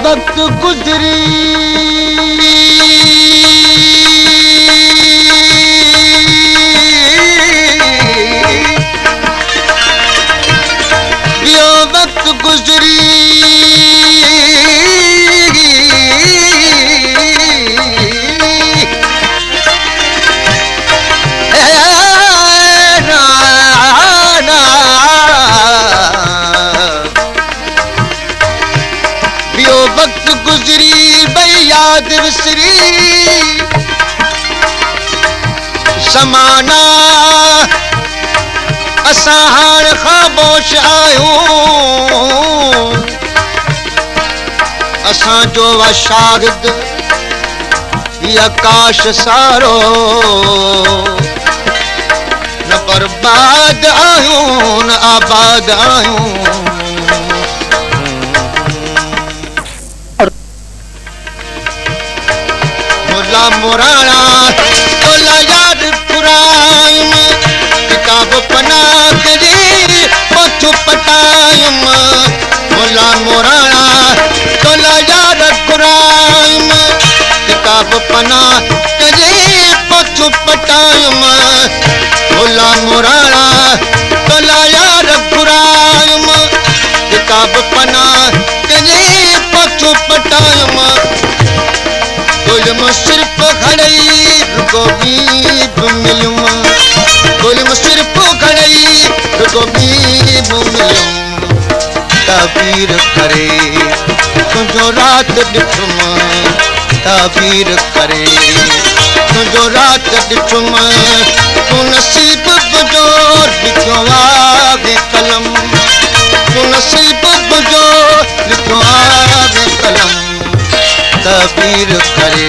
वक्त गुजरी यो वक्त गुजरी वक्त गुजरी बई याद विसरी समाना असां हाणे ख़ामोश आहियूं असांजो शाहिद आकाश सारो न बर्बाद आहियूं न आबाद आहियूं मुराना तोला याद पुरायम किताब पना तेरी पोछ पटायम मुला मुराना तोला याद पुरायम किताब पना तेरी पोछ पटायम मुला मुराना तोला याद पुरायम किताब पना तेरी पोछ पटायम गुलम सिर्फ खड़ई गोबीब मिलूं गुलम सिर्फ खड़ई गोबीब मिलूं ताबीर करे तुझो रात ॾिठुम ताबीर करे तुझो रात ॾिठुम तू नसीब बुझो लिखो आगे कलम तू नसीब बुझो लिखो आगे कलम ताबीर करे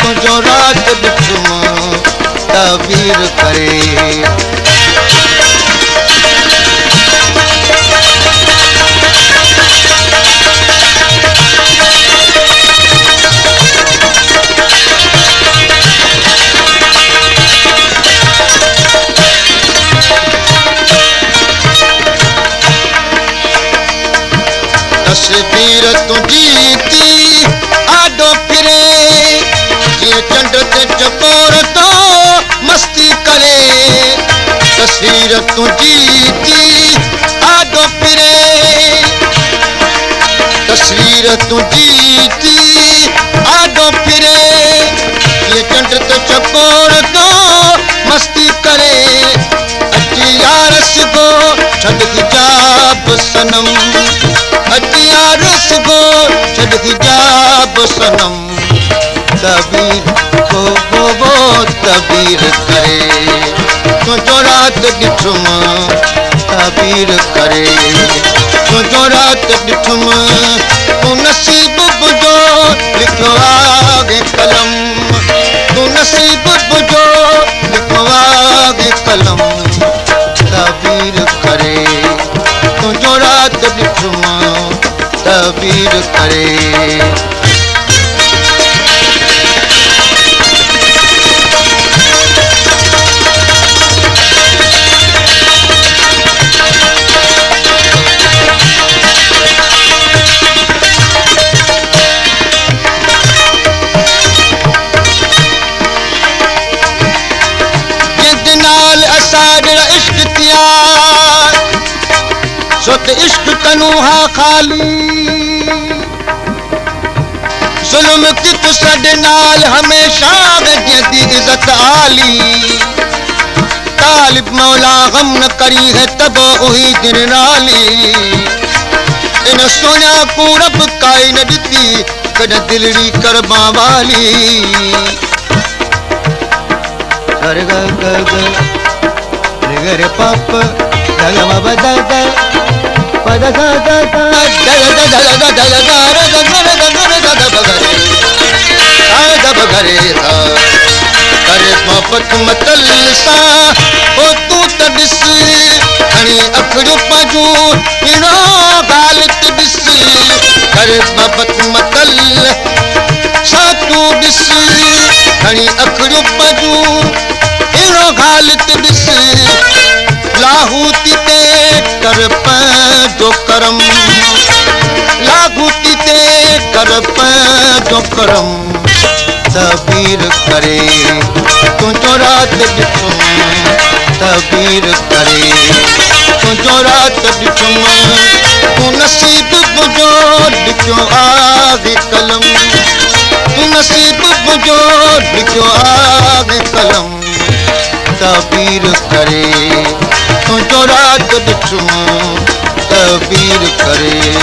तुझो रात ॾिठुम ताबीर करे तस्वीर तुझी थी आडो फिरे जीअं चंड ते चकोर तो मस्ती करे तस्वीर तुझी थी आडो फिरे तस्वीर तुझी थी आडो फिरे जीअं चंड ते चकोर तो मस्ती करे अची यारस गो छॾ हिजाब सनम अतियारस गो छॾ हिजाब सनम तबीर वो तबीर करे तुझो रात ॾिठुम तबीर करे तुझो रात ॾिठुम तू नसीब बुझो लिखो आगे कलम तू नसीब बुझो लिखो आगे कलम तबीर करे तुझो रात ॾिठुम तबीर करे सुत इश्क कनूहा खाली जुल्म की तू सड नाल हमेशा वेंदी इज्जत आली तालिब मौला गम न करी है तब वही दिन नाली इन सोना को रब काई न ॾिठी कॾहिं दिलड़ी करबा वाली गर ग ग ग रे पाप ग ग ब द द करे मोहब्बत मतल सां ओ तू त ॾिस खणी अखड़ियूं पंहिंजूं अहिड़ो ॻाल्हि त ॾिस करे मोहब्बत मतल सां तू ॾिस खणी अखड़ियूं पंहिंजूं अहिड़ो ॻाल्हि त ॾिस लाहूती ते कर पंहिंजो करम लाहूती ते कर पंहिंजो करम तबीर करे तुंहिंजो राति ॾिठुम तबीर करे तुंहिंजो राति ॾिठुम तूं नसीब मुंहिंजो ॾिठो आहे कलम तूं नसीब मुंहिंजो ॾिठो आहे कलम तबीर करे तुंहिंजो राति ॾिठुम तबीर करे